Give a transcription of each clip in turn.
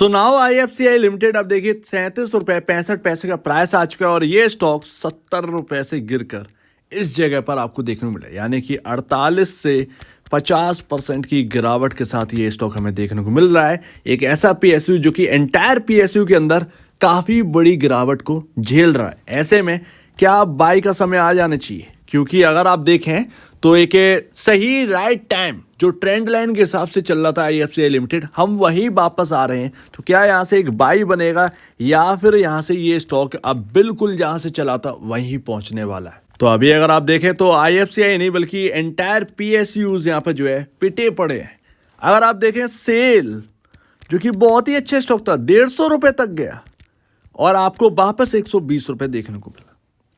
So now IFCI limited अब देखिए 37 रुपये 65 पैसे का प्राइस आ चुका है और ये स्टॉक 70 रुपये से गिरकर इस जगह पर आपको देखने को मिला, यानी कि 48 से 50% की गिरावट के साथ ये स्टॉक हमें देखने को मिल रहा है। एक ऐसा PSU जो कि एंटायर PSU के अंदर काफ़ी बड़ी गिरावट को झेल रहा है। ऐसे में क्या बाई का समय आ जाना चाहिए, क्योंकि अगर आप देखें तो एक सही राइट टाइम जो ट्रेंड लाइन के हिसाब से चल रहा था IFCI लिमिटेड, हम वही वापस आ रहे हैं। तो क्या यहाँ से एक बाई बनेगा या फिर यहाँ से ये स्टॉक अब बिल्कुल जहाँ से चला था वहीं पहुँचने वाला है। तो अभी अगर आप देखें तो IFCI नहीं बल्कि एंटायर PSUs यहाँ पर जो है पिटे पड़े हैं। अगर आप देखें सेल जो कि बहुत ही अच्छा स्टॉक था 150 रुपये तक गया और आपको वापस 120 रुपये देखने को मिला।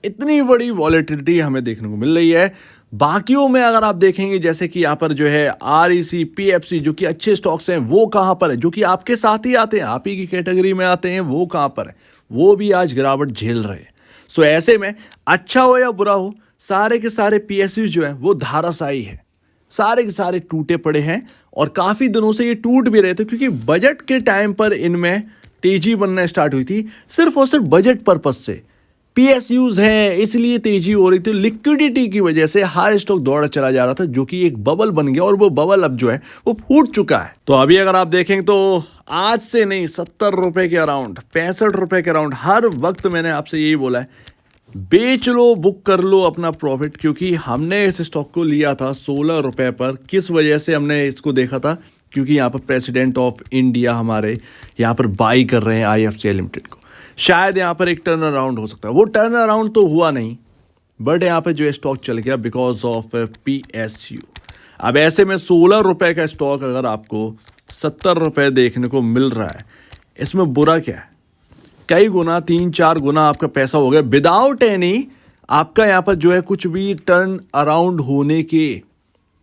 इतनी बड़ी वॉलेटिलिटी हमें देखने को मिल रही है। बाकियों में अगर आप देखेंगे जैसे कि यहाँ पर जो है REC PFC जो कि अच्छे स्टॉक्स हैं वो कहाँ पर है, जो कि आपके साथ ही आते हैं, आप ही की कैटेगरी में आते हैं, वो कहाँ पर है, वो भी आज गिरावट झेल रहे हैं। सो ऐसे में अच्छा हो या बुरा हो, सारे के सारे PSU जो हैं वो धाराशायी है, सारे के सारे टूटे पड़े हैं और काफ़ी दिनों से ये टूट भी रहे थे, क्योंकि बजट के टाइम पर इनमें तेजी बनना स्टार्ट हुई थी सिर्फ और सिर्फ बजट पर्पज से। PSUs हैं इसलिए तेजी हो रही थी, लिक्विडिटी की वजह से हर स्टॉक दौड़ा चला जा रहा था, जो कि एक बबल बन गया और वो बबल अब जो है वो फूट चुका है। तो अभी अगर आप देखें तो आज से नहीं 70 रुपए के अराउंड 65 रुपए के अराउंड हर वक्त मैंने आपसे यही बोला है, बेच लो, बुक कर लो अपना प्रॉफिट, क्योंकि हमने इस स्टॉक को लिया था 16 रुपए पर। किस वजह से हमने इसको देखा था, क्योंकि यहाँ पर प्रेसिडेंट ऑफ इंडिया हमारे यहाँ पर बाई कर रहे हैं IFCI लिमिटेड को। शायद यहाँ पर एक टर्न अराउंड हो सकता है, वो टर्न अराउंड तो हुआ नहीं, बट यहाँ पे जो है स्टॉक चल गया बिकॉज ऑफ PSU। अब ऐसे में 16 रुपए का स्टॉक अगर आपको 70 रुपए देखने को मिल रहा है, इसमें बुरा क्या है? कई गुना 3-4 गुना आपका पैसा हो गया विदाउट एनी आपका यहाँ पर जो है कुछ भी टर्न अराउंड होने के,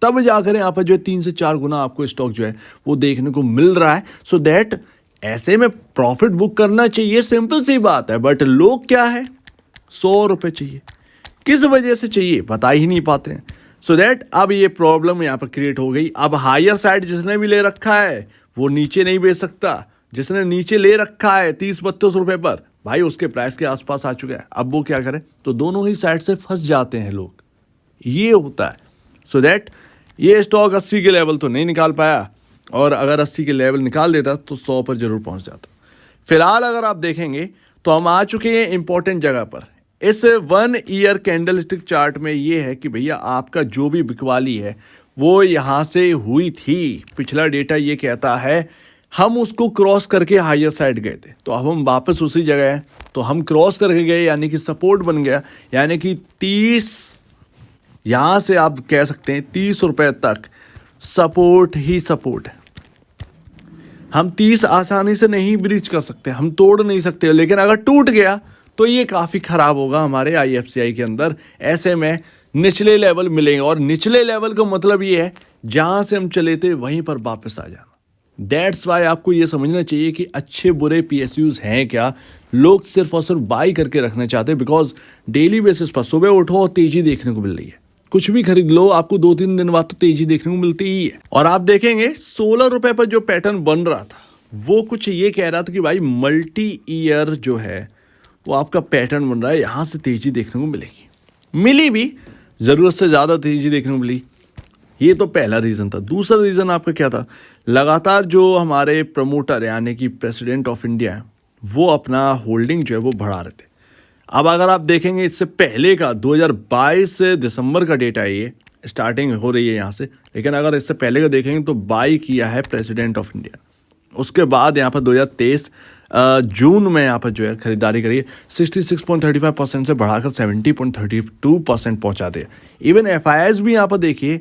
तब जाकर यहाँ पर जो है 3 से 4 गुना आपको स्टॉक जो है वो देखने को मिल रहा है। सो दैट ऐसे में प्रॉफिट बुक करना चाहिए, सिंपल सी बात है। बट लोग क्या है, 100 रुपये चाहिए, किस वजह से चाहिए बता ही नहीं पाते हैं। सो दैट अब ये प्रॉब्लम यहाँ पर क्रिएट हो गई। अब हायर साइड जिसने भी ले रखा है वो नीचे नहीं बेच सकता, जिसने नीचे ले रखा है 30-32 रुपये पर, भाई उसके प्राइस के आसपास आ चुका है। अब वो क्या करे, तो दोनों ही साइड से फंस जाते हैं लोग, ये होता है। सो दैट ये स्टॉक 80 के लेवल तो नहीं निकाल पाया, और अगर 80 के लेवल निकाल देता तो 100 पर जरूर पहुंच जाता। फिलहाल अगर आप देखेंगे तो हम आ चुके हैं इंपॉर्टेंट जगह पर। इस 1 ईयर कैंडलस्टिक चार्ट में ये है कि भैया आपका जो भी बिकवाली है वो यहाँ से हुई थी। पिछला डेटा ये कहता है हम उसको क्रॉस करके हायर साइड गए थे, तो अब हम वापस उसी जगह हैं। तो हम क्रॉस करके गए यानी कि सपोर्ट बन गया, यानी कि 30 यहाँ से आप कह सकते हैं 30 रुपये तक सपोर्ट ही सपोर्ट है। हम 30 आसानी से नहीं ब्रीच कर सकते, हम तोड़ नहीं सकते, लेकिन अगर टूट गया तो ये काफ़ी ख़राब होगा हमारे IFCI के अंदर। ऐसे में निचले लेवल मिलेंगे, और निचले लेवल का मतलब ये है जहाँ से हम चले थे वहीं पर वापस आ जाना। दैट्स वाई आपको ये समझना चाहिए कि अच्छे बुरे PSUs हैं क्या। लोग सिर्फ और सिर्फ बाई करके रखना चाहते हैं, बिकॉज डेली बेसिस पर सुबह उठो और तेज़ी देखने को मिल रही है, कुछ भी खरीद लो आपको 2-3 दिन बाद तो तेजी देखने को मिलती ही है। और आप देखेंगे 16 रुपए पर जो पैटर्न बन रहा था वो कुछ ये कह रहा था कि भाई मल्टी ईयर जो है वो आपका पैटर्न बन रहा है, यहाँ से तेजी देखने को मिलेगी। मिली भी, ज़रूरत से ज़्यादा तेजी देखने को मिली। ये तो पहला रीज़न था। दूसरा रीज़न आपका क्या था, लगातार जो हमारे प्रमोटर यानी कि प्रेसिडेंट ऑफ इंडिया है वो अपना होल्डिंग जो है वो बढ़ा रहे थे। अब अगर आप देखेंगे इससे पहले का 2022 दिसंबर का डेटा है, ये स्टार्टिंग हो रही है यहाँ से, लेकिन अगर इससे पहले का देखेंगे तो बाई किया है प्रेसिडेंट ऑफ इंडिया। उसके बाद यहाँ पर 2023 जून में यहाँ पर जो है खरीदारी करी 66.35% से बढ़ाकर 70.32% पहुँचाते हैं। इवन FIS भी यहाँ पर देखिए,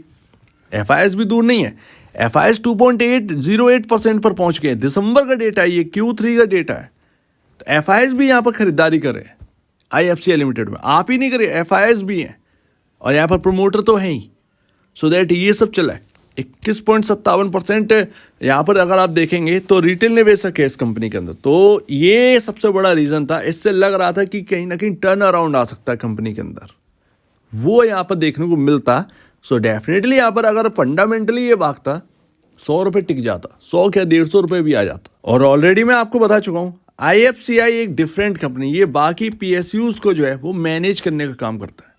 FIS भी दूर नहीं है, FIS 2.808% पर पहुँच गए। दिसंबर का डेटा है, ये Q3 का डेटा है। तो FIS भी यहाँ पर खरीदारी कर रहे हैं IFCI लिमिटेड में। आप ही नहीं करिए, FIS भी हैं और यहाँ पर प्रमोटर तो है ही। सो दैट ये सब चला है। 21.57% यहाँ पर अगर आप देखेंगे तो रिटेल ने बेच सके इस कंपनी के अंदर। तो ये सबसे बड़ा रीज़न था। इससे लग रहा था कि कहीं ना कहीं टर्न अराउंड आ सकता है कंपनी के अंदर, वो यहाँ पर देखने को मिलता। सो डेफिनेटली यहाँ पर अगर फंडामेंटली ये भागता 100 रुपये टिक जाता, 100 क्या 150 रुपये भी आ जाता। और ऑलरेडी मैं आपको बता चुका हूँ IFCI एक डिफरेंट कंपनी, ये बाकी PSUs को जो है वो मैनेज करने का काम करता है,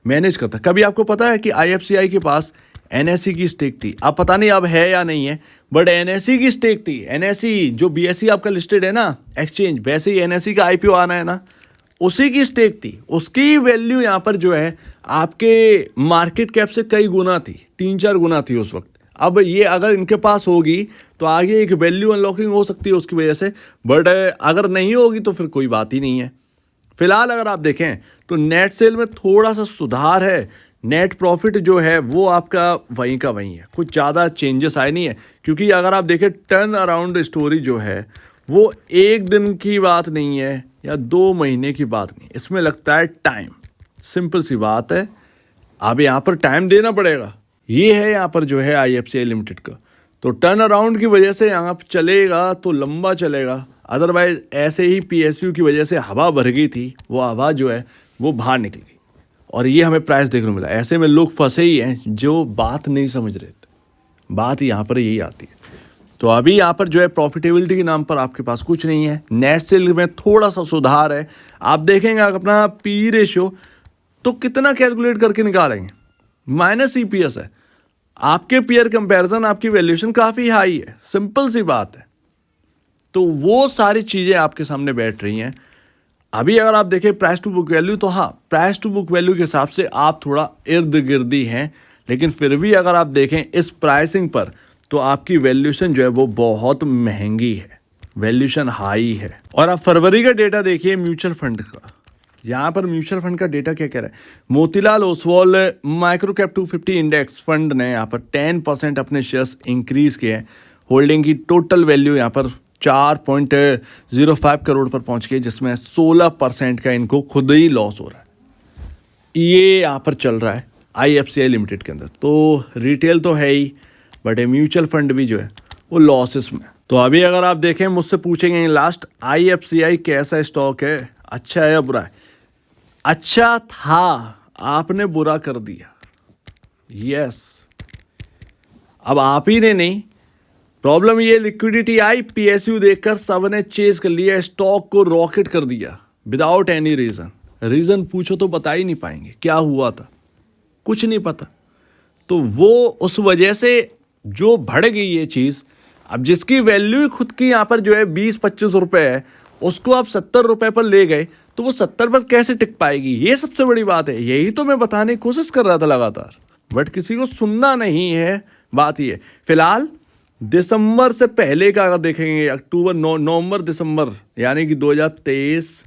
मैनेज करता है। कभी आपको पता है कि IFCI के पास NSE की स्टेक थी, अब पता नहीं अब है या नहीं है, बट NSE की स्टेक थी। NSE जो BSE आपका लिस्टेड है ना एक्सचेंज, वैसे ही NSE का IPO आना है ना, उसी की स्टेक थी। उसकी वैल्यू यहाँ पर जो है आपके मार्केट कैप से कई गुना थी, 3-4 गुना थी उस वक्त। अब ये अगर इनके पास होगी तो आगे एक वैल्यू अनलॉकिंग हो सकती है उसकी वजह से, बट अगर नहीं होगी तो फिर कोई बात ही नहीं है। फिलहाल अगर आप देखें तो नेट सेल में थोड़ा सा सुधार है, नेट प्रॉफिट जो है वो आपका वहीं का वहीं है, कुछ ज़्यादा चेंजेस आए नहीं है। क्योंकि अगर आप देखें टर्न अराउंड स्टोरी जो है वो एक दिन की बात नहीं है या 2 महीने की बात नहीं, इसमें लगता है टाइम। सिंपल सी बात है, अब यहाँ पर टाइम देना पड़ेगा। ये है यहाँ पर जो है IFCI लिमिटेड का, तो टर्न अराउंड की वजह से यहाँ पर चलेगा तो लंबा चलेगा, अदरवाइज ऐसे ही PSU की वजह से हवा भर गई थी, वो हवा जो है वो बाहर निकल गई और ये हमें प्राइस देखने को मिला। ऐसे में लोग फंसे ही हैं जो बात नहीं समझ रहे थे, बात यहाँ पर यही आती है। तो अभी यहाँ पर जो है प्रॉफिटेबिलिटी के नाम पर आपके पास कुछ नहीं है, नेट सेल में थोड़ा सा सुधार है। आप देखेंगे अपना PE रेशियो तो कितना कैलकुलेट करके निकालेंगे, माइनस EPS है, आपके पीयर कंपैरिजन आपकी वैल्यूएशन काफ़ी हाई है, सिंपल सी बात है। तो वो सारी चीज़ें आपके सामने बैठ रही हैं। अभी अगर आप देखें प्राइस टू बुक वैल्यू, तो हाँ प्राइस टू बुक वैल्यू के हिसाब से आप थोड़ा इर्द गिर्दी हैं, लेकिन फिर भी अगर आप देखें इस प्राइसिंग पर तो आपकी वैल्यूएशन जो है वो बहुत महंगी है, वैल्यूएशन हाई है। और आप फरवरी का डेटा देखिए म्यूचुअल फंड का, यहाँ पर म्यूचुअल फंड का डेटा क्या कह रहा है। Motilal Oswal micro cap 250 index fund ने यहाँ पर 10% अपने शेयर्स इंक्रीज किए हैं। होल्डिंग की टोटल वैल्यू यहाँ पर 4.05 करोड़ पर पहुँच गई, जिसमें 16% का इनको खुद ही लॉस हो रहा है। ये यहाँ पर चल रहा है IFCI लिमिटेड के अंदर। तो रिटेल तो है ही, बट म्यूचुअल फंड भी जो है वो लॉसेस में। तो अभी अगर आप देखें, मुझसे पूछेंगे लास्ट IFCI कैसा स्टॉक है, अच्छा है या बुरा है। अच्छा था, आपने बुरा कर दिया, यस। अब आप ही ने नहीं, प्रॉब्लम ये लिक्विडिटी आई, PSU देखकर सबने चेज कर लिया, स्टॉक को रॉकेट कर दिया विदाउट एनी रीजन। रीजन पूछो तो बता ही नहीं पाएंगे क्या हुआ था, कुछ नहीं पता। तो वो उस वजह से जो बढ़ गई ये चीज़, अब जिसकी वैल्यू खुद की यहाँ पर जो है 20-25 रुपए है, उसको आप 70 रुपए पर ले गए तो वो 70 पर कैसे टिक पाएगी, ये सबसे बड़ी बात है। यही तो मैं बताने की कोशिश कर रहा था लगातार, बट किसी को सुनना नहीं है। बात ये फिलहाल दिसंबर से पहले का अगर देखेंगे, अक्टूबर नवंबर दिसंबर यानी कि 2023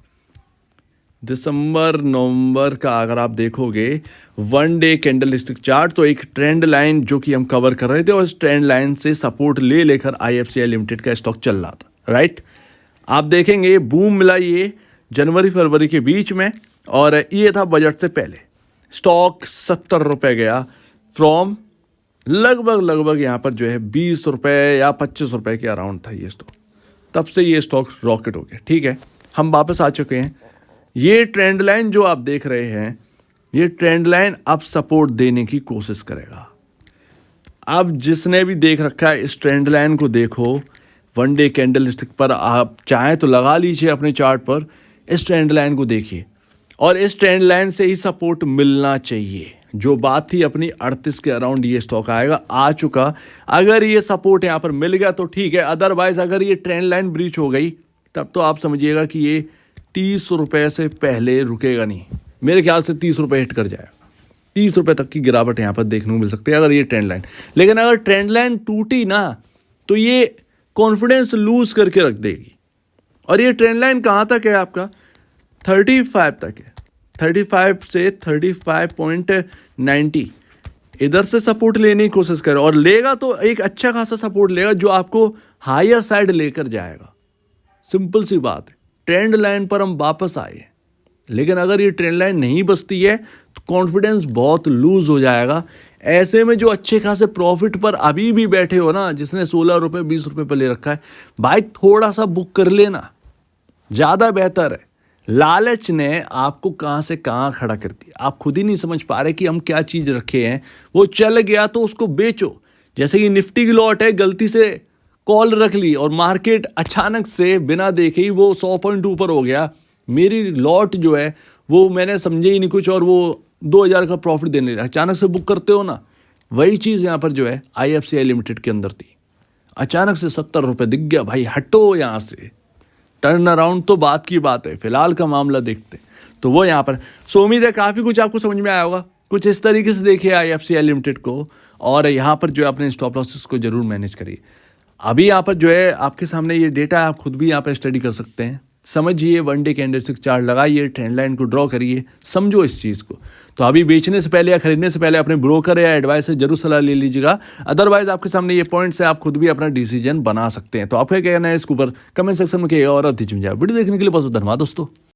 दिसंबर नवंबर का अगर आप देखोगे 1 डे कैंडलस्टिक चार्ट, तो एक ट्रेंड लाइन जो कि हम कवर कर रहे थे, और इस ट्रेंड लाइन से सपोर्ट ले लेकर IFCI लिमिटेड का स्टॉक चल रहा था, राइट। आप देखेंगे बूम मिला ये जनवरी फरवरी के बीच में, और ये था बजट से पहले। स्टॉक 70 रुपये गया फ्रॉम लगभग यहाँ पर जो है 20 रुपये या 25 रुपये के अराउंड था ये स्टॉक। तब से ये स्टॉक रॉकेट हो गया, ठीक है। हम वापस आ चुके हैं। ये ट्रेंड लाइन जो आप देख रहे हैं, ये ट्रेंड लाइन अब सपोर्ट देने की कोशिश करेगा। अब जिसने भी देख रखा है इस ट्रेंड लाइन को देखो, 1 डे कैंडलस्टिक पर आप चाहें तो लगा लीजिए अपने चार्ट पर, इस ट्रेंड लाइन को देखिए, और इस ट्रेंड लाइन से ही सपोर्ट मिलना चाहिए। जो बात थी अपनी 38 के अराउंड ये स्टॉक आएगा, आ चुका। अगर ये सपोर्ट यहाँ पर मिल गया तो ठीक है, अदरवाइज अगर ये ट्रेंड लाइन ब्रीच हो गई तब तो आप समझिएगा कि ये 30 रुपये से पहले रुकेगा नहीं। मेरे ख्याल से 30 रुपये हिट कर जाएगा, 30 रुपये तक की गिरावट यहाँ पर देखने को मिल सकती है अगर ये ट्रेंड लाइन। लेकिन अगर ट्रेंड लाइन टूटी ना तो ये कॉन्फिडेंस लूज करके रख देगी। और ये ट्रेंड लाइन कहाँ तक है आपका, 35 तक है, 35 से 35.90 इधर से सपोर्ट लेने की कोशिश करें, और लेगा तो एक अच्छा खासा सपोर्ट लेगा जो आपको हायर साइड लेकर जाएगा। सिंपल सी बात है। ट्रेंड लाइन पर हम वापस आए, लेकिन अगर ये ट्रेंड लाइन नहीं बचती है तो कॉन्फिडेंस बहुत लूज हो जाएगा। ऐसे में जो अच्छे खासे प्रॉफिट पर अभी भी बैठे हो ना, जिसने 16 रुपये 20 रुपये पर ले रखा है, भाई थोड़ा सा बुक कर लेना, ज़्यादा बेहतर है। लालच ने आपको कहाँ से कहाँ खड़ा कर दिया, आप खुद ही नहीं समझ पा रहे कि हम क्या चीज़ रखे हैं। वो चल गया तो उसको बेचो, जैसे कि निफ्टी की लॉट है, गलती से कॉल रख ली और मार्केट अचानक से बिना देखे ही वो 100 पॉइंट ऊपर हो गया, मेरी लॉट जो है वो मैंने समझे ही नहीं कुछ और वो 2000 का प्रॉफिट देने लगा। अचानक से बुक करते हो ना, वही चीज़ यहाँ पर जो है IFCI लिमिटेड के अंदर थी। अचानक से 70 रुपये दिख गया, भाई हटो यहाँ से, टर्न अराउंड तो बात की बात है, फिलहाल का मामला देखते हैं। तो वो यहाँ पर सो उम्मीद है काफ़ी कुछ आपको समझ में आया होगा। कुछ इस तरीके से देखिए IFCI लिमिटेड को, और यहाँ पर जो है अपने स्टॉप लॉसेस को जरूर मैनेज करिए। अभी यहाँ पर जो है आपके सामने ये डेटा है, आप खुद भी यहाँ पर स्टडी कर सकते हैं। समझिए, 1 डे कैंडलस्टिक चार्ट लगाइए, ट्रेंड लाइन को ड्रॉ करिए, समझो इस चीज़ को। तो अभी बेचने से पहले या खरीदने से पहले अपने ब्रोकर या एडवाइस से जरूर सलाह ले लीजिएगा। अदरवाइज आपके सामने ये पॉइंट्स है, आप खुद भी अपना डिसीजन बना सकते हैं। तो आपका क्या कहना है इसके ऊपर कमेंट सेक्शन में कहिएगा, और वीडियो देखने के लिए बहुत बहुत धन्यवाद दोस्तों।